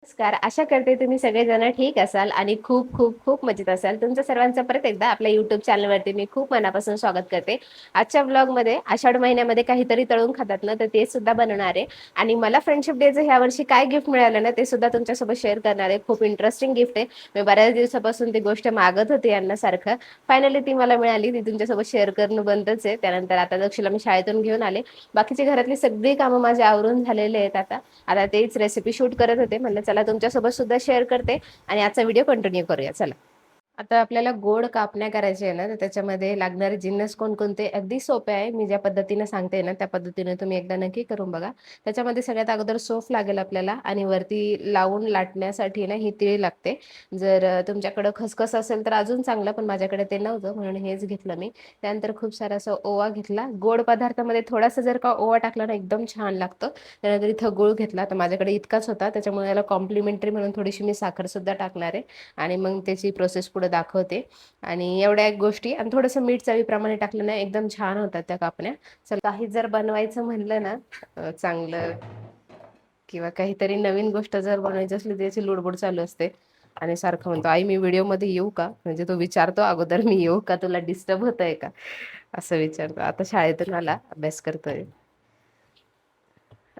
नमस्कार. आशा करते तुम्ही सगळेजण ठीक असाल आणि खूप खूप खूप मजेत असाल. तुमचं सर्वांचं परत एकदा आपल्या YouTube चॅनलवरती मी खूप मनापासून स्वागत करते. आजच्या व्लॉगमध्ये आषाढ महिन्यामध्ये काहीतरी तळून खातात ना, तर ते सुद्धा बनवणार आहे. आणि मला फ्रेंडशिप डेचं ह्या वर्षी काय गिफ्ट मिळालं ना, ते सुद्धा तुमच्यासोबत शेअर करणार आहे. खूप इंटरेस्टिंग गिफ्ट आहे. मी बऱ्याच दिवसापासून ती गोष्ट मागत होते यांना सारखं. फायनली ती मला मिळाली. ती तुमच्यासोबत शेअर करणं बनतच आहे. त्यानंतर आता दक्षला मी शाळेतून घेऊन आले. बाकीची घरातली सगळी कामं माझी आवरून झालेले आहेत आता. आता तेच रेसिपी शूट करत होते. म्हणलं चला तुमच्यासोबत सुद्धा शेअर करते आणि आजचा व्हिडिओ कंटिन्यू करूया चला. आता आपल्याला गोड कापण्या करायच्या आहे ना, तर त्याच्यामध्ये लागणारे जिन्नस कोणकोणते अगदी सोपे आहे. मी ज्या पद्धतीने सांगते ना, त्या पद्धतीने तुम्ही एकदा नक्की करून बघा. त्याच्यामध्ये सगळ्यात अगोदर सोफ लागेल आपल्याला आणि वरती लावून लाटण्यासाठी ना ही तीळ लागते. जर तुमच्याकडं खसखस असेल तर अजून चांगलं, पण माझ्याकडे ते नव्हतं म्हणून हेच घेतलं मी. त्यानंतर खूप सारा असा ओवा घेतला. गोड पदार्थामध्ये थोडासा जर का ओवा टाकला ना एकदम छान लागतं. त्यानंतर इथं गूळ घेतला. तर माझ्याकडे इतकाच होता, त्याच्यामुळे याला कॉम्प्लिमेंटरी म्हणून थोडीशी मी साखर सुद्धा टाकणार आहे. आणि मग त्याची प्रोसेस पुढे दाखवते. आणि एवढ्या एक गोष्टी आणि थोडंसं मीठ चवीप्रमाणे टाकलं ना एकदम छान होतात त्या कापण्या. चल काही जर बनवायचं म्हणलं ना चांगलं किंवा काहीतरी नवीन गोष्ट जर बनवायची असली त्याची लुडबुड चालू असते. आणि सारखं म्हणतो, आई मी व्हिडिओमध्ये येऊ का? म्हणजे तो विचारतो अगोदर, मी येऊ का? तुला डिस्टर्ब होतंय का? असं विचारतो. आता शाळेतून आला, अभ्यास करतोय.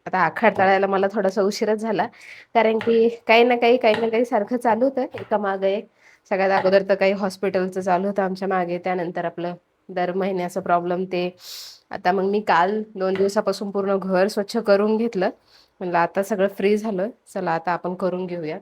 आता आखाड तळायला मला थोडासा उशीरच झाला. कारण की काही ना काही सारखं चालू होतं एका मागे एक. सगळ्यात अगोदर तर काही हॉस्पिटलचं चालू होतं आमच्या मागे. त्यानंतर आपलं दर महिन्याचा प्रॉब्लेम ते. आता मग मी काल 2 दिवसापासून पूर्ण घर स्वच्छ करून घेतलं. म्हणलं आता सगळं फ्री झालं, चला आता आपण करून घेऊया.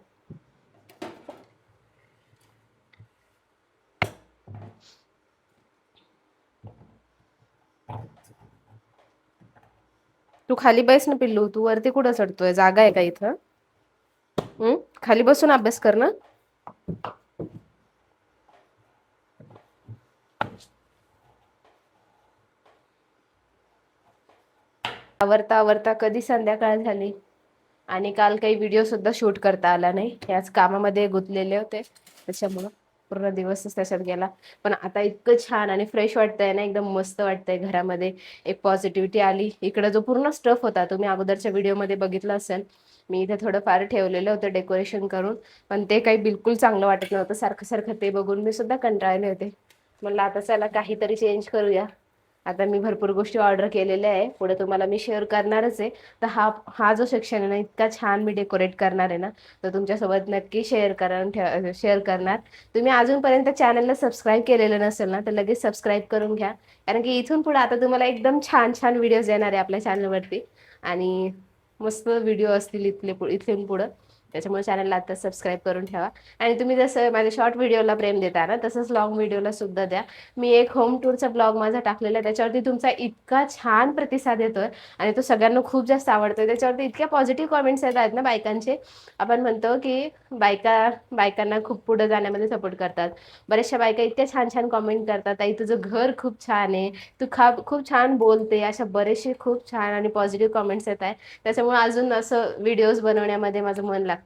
तू खाली बैस ना पिल्लू, तू वरती कुठं चढतोय? जागा आहे का इथं? खाली बसून अभ्यास कर ना. आवरता आवरता कधी संध्याकाळ झाली. आणि काल काही व्हिडिओ सुद्धा शूट करता आला नाही. याच कामामध्ये गुंतलेले होते, त्याच्यामुळं पूर्ण दिवसच त्याच्यात गेला. पण आता इतकं छान आणि फ्रेश वाटतंय ना, एकदम मस्त वाटतंय घरामध्ये. एक पॉझिटिव्हिटी आली. इकडे जो पूर्ण स्टफ होता तुम्ही अगोदरच्या व्हिडिओमध्ये बघितलं असेल, मी इथे थोडंफार ठेवलेलं होतं डेकोरेशन करून. पण ते काही बिलकुल चांगलं वाटत नव्हतं. सारखं सारखं ते बघून मी सुद्धा कंटाळले होते. म्हणलं आता चला काहीतरी चेंज करूया. आता मी भरपूर गोष्टी ऑर्डर केलेल्या आहे, पुढे तुम्हाला मी शेअर करणारच आहे. तर हा हा जो सेक्शन आहे ना, इतका छान मी डेकोरेट करणार आहे ना, तर तुमच्यासोबत नक्की शेअर करणार. तुम्ही अजूनपर्यंत चॅनलला सबस्क्राईब केलेलं नसेल ना, तर लगेच सबस्क्राईब करून घ्या. कारण की इथून पुढे आता तुम्हाला एकदम छान छान व्हिडिओज येणार आहे आपल्या चॅनलवरती. आणि मस्त व्हिडिओ असतील इथून पुढं. त्याच्यामुळे चॅनलला आता सबस्क्राईब करून ठेवा. आणि तुम्ही जसं माझ्या शॉर्ट व्हिडिओला प्रेम देता ना, तसंच लॉंग व्हिडिओला सुद्धा द्या. मी एक होम टूरचा ब्लॉग माझा टाकलेला आहे, त्याच्यावरती तुमचा इतका छान प्रतिसाद येतोय आणि तो सगळ्यांना खूप जास्त आवडतोय. त्याच्यावरती इतक्या पॉझिटिव्ह कमेंट्स येत आहेत ना बायकांचे. आपण म्हणतो की बायकांना खूप पुढे जाण्यामध्ये सपोर्ट करतात. बऱ्याचशा बायका इतक्या छान छान कमेंट करतात, आई तुझं घर खूप छान आहे, तू खूप छान बोलते, अशा बरेचसे खूप छान आणि पॉझिटिव्ह कमेंट्स येत आहेत. त्याच्यामुळे अजून असं व्हिडिओज बनवण्यामध्ये माझं मन लागतंय.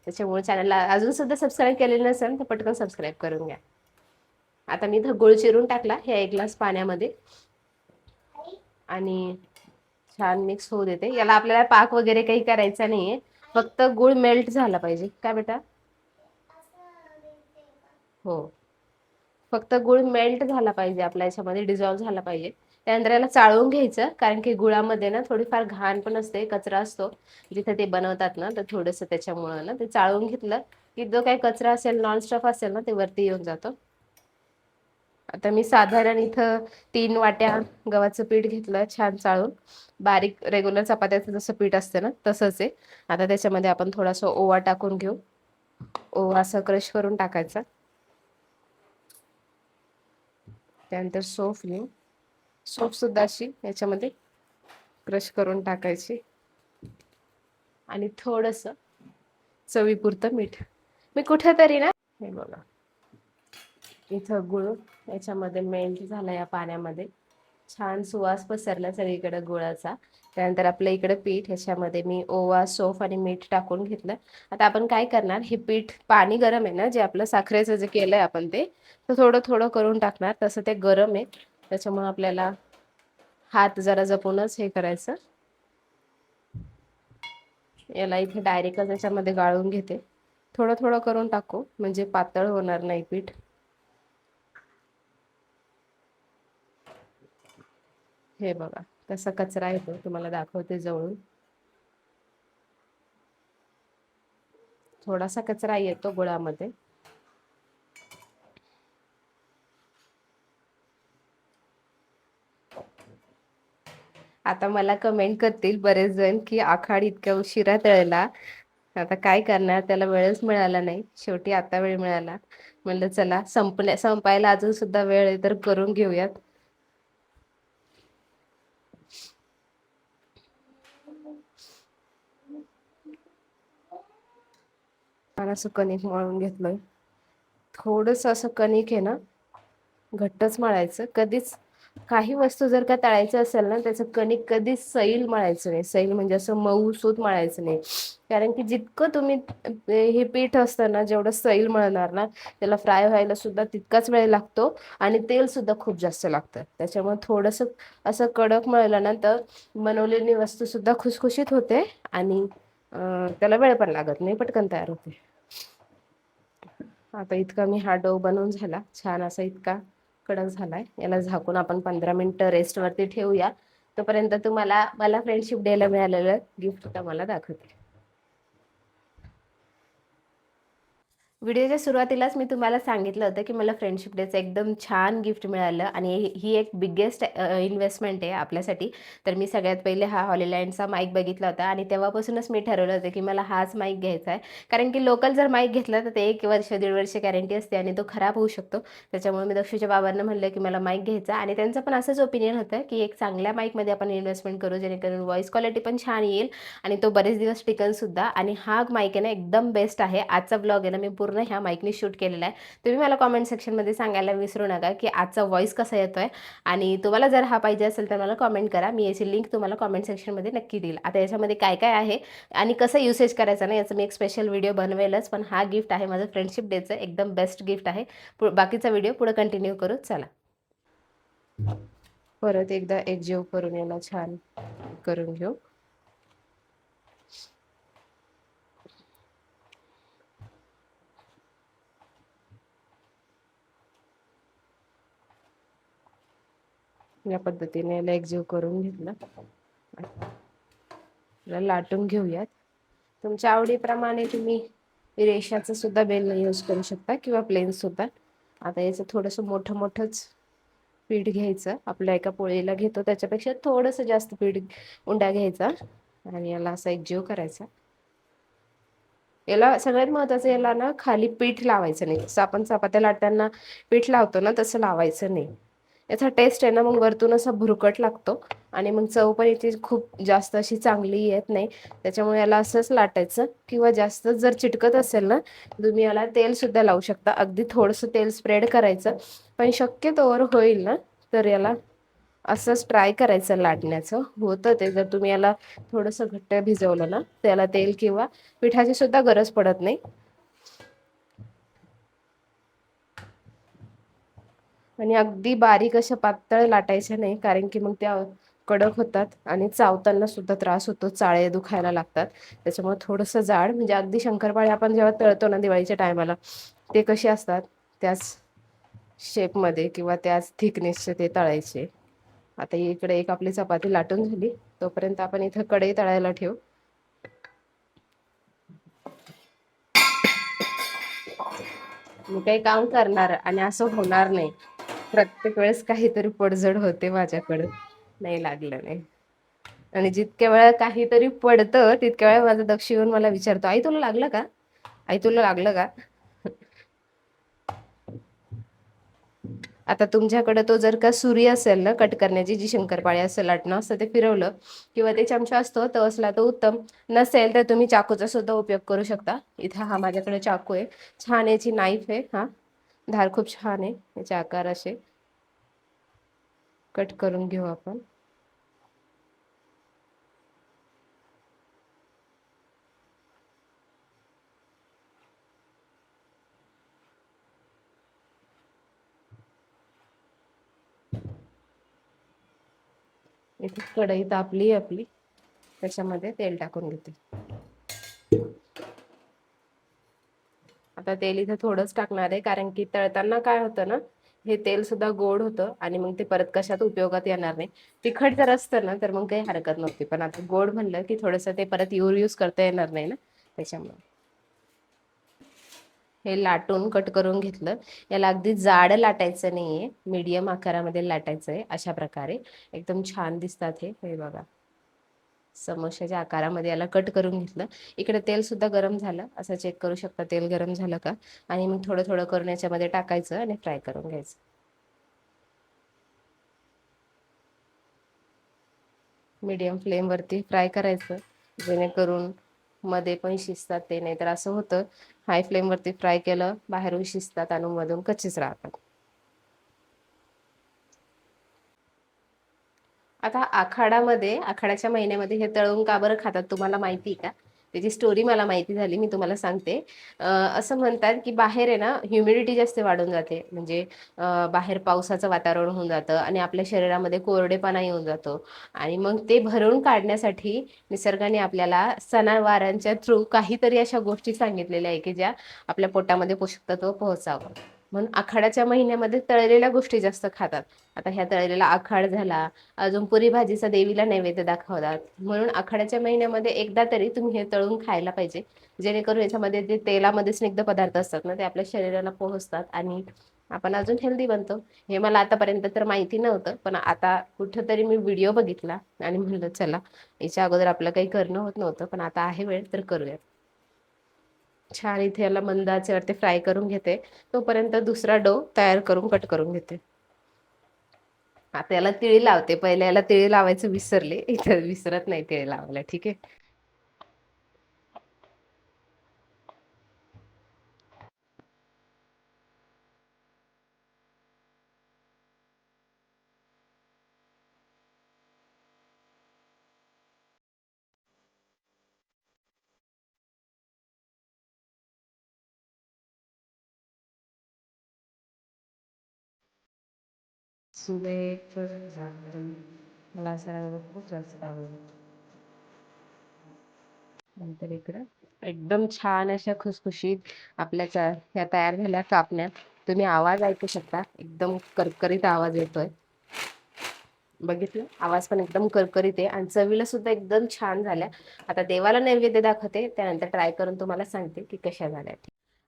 त्याच्यामुळे चॅनलला अजून सुद्धा सबस्क्राईब केलेलं नसेल तर पटकन सबस्क्राईब करून घ्या. आता मी इथं गूळ चिरून टाकला ह्या 1 ग्लास पाण्यामध्ये आणि छान मिक्स होऊ देते. याला आपल्याला पाक वगैरे काही करायचा नाहीये, फक्त गूळ मेल्ट झाला पाहिजे. काय बेटा? हो, फक्त गूळ मेल्ट झाला पाहिजे, आपल्या याच्यामध्ये डिझॉल्व्ह झाला पाहिजे. त्यानंतर याला चाळून घ्यायचं, कारण की गुळामध्ये ना थोडीफार घाण पण असते, कचरा असतो जिथे ते बनवतात ना, तर थोडंसं त्याच्यामुळं ना ते चाळून घेतलं की जो काही कचरा असेल, नॉन स्टफ असेल ना, ते वरती येऊन जातो. आता मी साधारण इथं 3 वाट्या गव्हाचं पीठ घेतलं छान चाळून. बारीक रेग्युलर चपात्याचं जसं पीठ असतं ना तसंच आहे. आता त्याच्यामध्ये आपण थोडासा ओवा टाकून घेऊ. ओवा असं क्रश करून टाकायचा. त्यानंतर सौंफ घेऊ. सौंफ सुद्धा अशी याच्यामध्ये क्रश करून टाकायची. आणि थोडंसं चवीपुरतं मीठ. मी कुठेतरी ना, हे बघा इथं गुळ याच्यामध्ये मेल्ट झाला या पाण्यामध्ये. छान सुवास पसरला सगळीकडे गुळाचा. त्यानंतर आपल्या इकडे पीठ, ह्याच्यामध्ये मी ओवा, सौंफ आणि मीठ टाकून घेतलं. आता आपण काय करणार, हे पीठ पाणी गरम आहे ना, जे आपलं साखरेचं जे केलंय आपण ते, तर थोडं थोडं करून टाकणार. तसं ते गरम आहे, त्याच्यामुळे आपल्याला हात जरा जपूनच हे करायचं. याला इथे डायरेक्टच याच्यामध्ये गाळून घेते. थोडं थोडं करून टाकू म्हणजे पातळ होणार नाही पीठ. हे बघा कसा कचरा येतो, तुम्हाला दाखवते जवळून. थोडासा कचरा येतो गुळामध्ये. आता मला कमेंट करतील बरेच जण की आखाड इतक्या उशिरा तळला. आता काय करणार, त्याला वेळच मिळाला नाही. शेवटी आता वेळ मिळाला, म्हणलं चला संपायला अजून सुद्धा वेळ आहे तर करून घेऊयात. आणि असं कणिक मळून घेतलंय. थोडस असं कणिक आहे ना घट्टच मळायचं. कधीच काही वस्तू जर का तळायचं असेल ना, त्याचं कणिक कधीच सैल मळायचं नाही. सैल म्हणजे असं मऊ सूत मळायचं नाही. कारण की जितकं तुम्ही हे पीठ असतं ना, जेवढं सैल मळणार ना, त्याला फ्राय व्हायला सुद्धा तितकाच वेळ लागतो आणि तेल सुद्धा खूप जास्त लागतं. त्याच्यामुळे थोडस असं कडक मळलं ना, तर बनवलेली वस्तू सुद्धा खुसखुशीत होते आणि त्याला वेळ पण लागत नाही, पटकन तयार होते. आता इतका मी हा डो बनवून झाला छान असा, इतका कडक झालाय. याला झाकून आपण 15 मिनिटं रेस्ट वरती ठेवूया. तोपर्यंत तुम्हाला मला फ्रेंडशिप डे ला मिळालेलं गिफ्ट तुम्हाला दाखवते. व्हिडिओच्या सुरुवातीलाच मी तुम्हाला सांगितलं होतं की मला फ्रेंडशिप डेचं एकदम छान गिफ्ट मिळालं आणि ही एक बिगेस्ट इन्व्हेस्टमेंट आहे आपल्यासाठी. तर मी सगळ्यात पहिले हा हॉलीलँडचा माईक बघितला होता आणि तेव्हापासूनच मी ठरवलं होतं की मला हाच माईक घ्यायचा आहे. कारण की लोकल जर माईक घेतला तर ते 1 वर्ष 1.5 वर्ष गॅरंटी असते आणि तो खराब होऊ शकतो. त्याच्यामुळे मी दक्षूच्या बाबांना म्हणलं की मला माईक घ्यायचा आणि त्यांचं पण असंच ओपिनियन होतं की एक चांगल्या माईकमध्ये आपण इन्व्हेस्टमेंट करू, जेणेकरून व्हॉइस क्वालिटी पण छान येईल आणि तो बरेच दिवस टिकन सुद्धा. आणि हा माईक आहे ना एकदम बेस्ट आहे. आजचा ब्लॉग आहे ना मी पूर्ण ह्या माईकने शूट केलेला आहे. तुम्ही मला कॉमेंट सेक्शनमध्ये सांगायला विसरू नका की आजचा व्हॉइस कसा येतोय आणि तुम्हाला जर हा पाहिजे असेल तर मला कॉमेंट करा. मी याची लिंक तुम्हाला कॉमेंट सेक्शनमध्ये नक्की देईल. आता याच्यामध्ये काय काय आहे आणि कसं युसेज करायचं ना याचं मी एक स्पेशल व्हिडिओ बनवेलच, पण हा गिफ्ट आहे माझं फ्रेंडशिप डेचं एकदम बेस्ट गिफ्ट आहे. बाकीचा व्हिडिओ पुढे कंटिन्यू करू चला. परत एकदा एकजीव करून याला छान करून घेऊ. या पद्धतीने याला एकजीव करून घेतला. लाटून घेऊयात. तुमच्या आवडीप्रमाणे तुम्ही रेषाचं सुद्धा बेलन यूज करू शकता किंवा प्लेन सुद्धा. आता याचं थोडंसं मोठं मोठंच पीठ घ्यायचं. आपल्या एका पोळीला घेतो त्याच्यापेक्षा थोडंसं जास्त पीठ उंडा घ्यायचा आणि याला असा एकजीव करायचा. याला सगळ्यात महत्वाचं, याला ना खाली पीठ लावायचं नाही. जसं आपण चपात्या लाटताना पीठ लावतो ना, तसं लावायचं नाही. याचा टेस्ट आहे ना मग वरतून असा भुरकट लागतो आणि मग चव पण याची खूप जास्त अशी चांगली येत नाही. त्याच्यामुळे याला असंच लाटायचं. किंवा जास्त जर चिटकत असेल ना, तुम्ही याला तेल सुद्धा लावू शकता. अगदी थोडंसं तेल स्प्रेड करायचं, पण शक्यतोवर होईल ना तर याला असंच ट्राय करायचं लाटण्याचं. होतं ते, जर तुम्ही याला थोडंसं घट्ट भिजवलं ना त्याला तेल किंवा पिठाची सुद्धा गरज पडत नाही. आणि अगदी बारीक अशा पातळ लाटायच्या नाही, कारण की मग त्या कडक होतात आणि चावताना सुद्धा त्रास होतो, चाळे दुखायला लागतात. त्याच्यामुळे थोडंसं जाड, म्हणजे अगदी शंकरपाळे आपण जेव्हा तळतो ना दिवाळीच्या टायमाला, ते कसे असतात त्याच शेपमध्ये किंवा त्याच थिकनेसचे ते तळायचे. आता इकडे एक आपली चपाती लाटून झाली, तोपर्यंत आपण इथं कढई तळायला ठेवू. मी काही काम करणार आणि असं होणार नाही. प्रत्येक वेळेस काहीतरी पडझड होते माझ्याकडे. नाही लागलं नाही. आणि जितक्या वेळा काहीतरी पडतं तितक्या वेळा माझा दक्ष येऊन मला विचारतो, आई तुला लागलं का? आई तुला लागलं का? आता तुमच्याकडे तो जर का सुरी असेल ना कट करण्याची, जी शंकरपाळे असं लाटणं असतं ते फिरवलं, किंवा ते चमचा असतो तो असला तर उत्तम. नसेल तर तुम्ही चाकूचा सुद्धा उपयोग करू शकता. इथं हा माझ्याकडे चाकू आहे, छान याची नाईफ आहे. हा धार खूप छान आहे. याचे आकार असे कट करून घेऊ आपण. इथे कढई तापली आपली, त्याच्यामध्ये तेल टाकून घेते. आता तेल इथे थोडंच टाकणार आहे, कारण की तळताना काय होतं ना, हे तेल सुद्धा गोड होतं आणि मग ते परत कशात उपयोगात येणार नाही. तिखट जर असतं ना तर मग काही हरकत नव्हती, पण आता गोड म्हणलं की थोडंसं ते परत यूज करता येणार नाही ना, त्याच्यामुळे हे लाटून कट करून घेतलं. याला अगदी जाड लाटायचं नाहीये, मीडियम आकारामध्ये लाटायचंय. अशा प्रकारे एकदम छान दिसतात हे बघा. समोश्याच्या आकारामध्ये याला कट करून घेतलं. इकडे तेल सुद्धा गरम झालं, असं चेक करू शकता तेल गरम झालं का, आणि मग थोडं थोडं करून याच्यामध्ये टाकायचं आणि फ्राय करून घ्यायचं. मीडियम फ्लेम वरती फ्राय करायचं, जेणेकरून मध्ये पण शिजतात ते, नाही तर असं होतं हाय फ्लेम वरती फ्राय केलं बाहेरून शिजतात आणि मधून कच्चेच राहतात. आता आखाड्याच्या महिन्यामध्ये हे तळून का बरं खातात तुम्हाला माहिती आहे का? त्याची स्टोरी मला माहिती झाली, मी तुम्हाला सांगते. असं म्हणतात की बाहेर आहे ना ह्युमिडिटी जास्त वाढून जाते, म्हणजे बाहेर पावसाचं वातावरण होऊन जातं आणि आपल्या शरीरामध्ये कोरडेपणा येऊन जातो. आणि मग ते भरून काढण्यासाठी निसर्गाने आपल्याला सणावारांच्या थ्रू काहीतरी अशा गोष्टी सांगितलेल्या आहे की ज्या आपल्या पोटामध्ये पोषक तत्व पोहोचावं, म्हणून आखाड्याच्या महिन्यामध्ये तळलेल्या गोष्टी जास्त खातात. आता ह्या तळलेला आखाड झाला, अजून पुरी भाजीचा देवीला नैवेद्य दाखवतात, म्हणून आखाड्याच्या महिन्यामध्ये एकदा तरी तुम्ही हे तळून खायला पाहिजे, जेणेकरून याच्यामध्ये जे तेलामध्ये स्निग्ध पदार्थ असतात ना ते आपल्या शरीराला पोहोचतात आणि आपण अजून हेल्दी बनतो. हे मला आतापर्यंत तर माहिती नव्हतं, पण आता कुठंतरी मी व्हिडिओ बघितला आणि म्हणलं चला, याच्या अगोदर आपलं काही करणं होत नव्हतं, पण आता आहे वेळ तर करूया. छान इथे याला मंद आचेवरती फ्राय करून घेते, तोपर्यंत दुसरा डो तयार करून कट करून घेते. आता याला तिळी लावते, पहिले याला तिळी लावायचं विसरले, इथं विसरत नाही तिळी लावायला. ठीक आहे. सुबेचं झाकण मला असं खूप जास्त आवडतं. नंतर इकडं एकदम छान अशा खुसखुशीत ह्या तयार झाल्या कापण्या. तुम्ही आवाज ऐकू शकता, एकदम करकरीत आवाज येतोय. बघितलं, आवाज पण एकदम करकरीत आहे आणि चवीला सुद्धा एकदम छान झाल्या. आता देवाला नैवेद्य दाखवते, त्यानंतर ट्राय करून तुम्हाला सांगते की कशा झाल्या.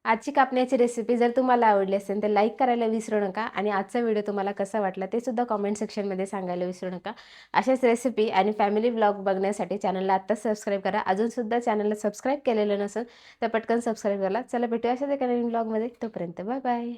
आजची कापण्याची रेसिपी जर तुम्हाला आवडली असेल तर लाईक करायला विसरू नका, आणि आजचा व्हिडिओ तुम्हाला कसा वाटला ते सुद्धा कॉमेंट सेक्शनमध्ये सांगायला विसरू नका. अशाच रेसिपी आणि फॅमिली व्लॉग बघण्यासाठी चॅनलला आत्ताच सबस्क्राईब करा. अजून सुद्धा चॅनलला सबस्क्राईब केलेलं नसेल तर पटकन सबस्क्राईब करा. चला भेटूया अशाच एका नवीन व्लॉगमध्ये, तोपर्यंत बाय बाय.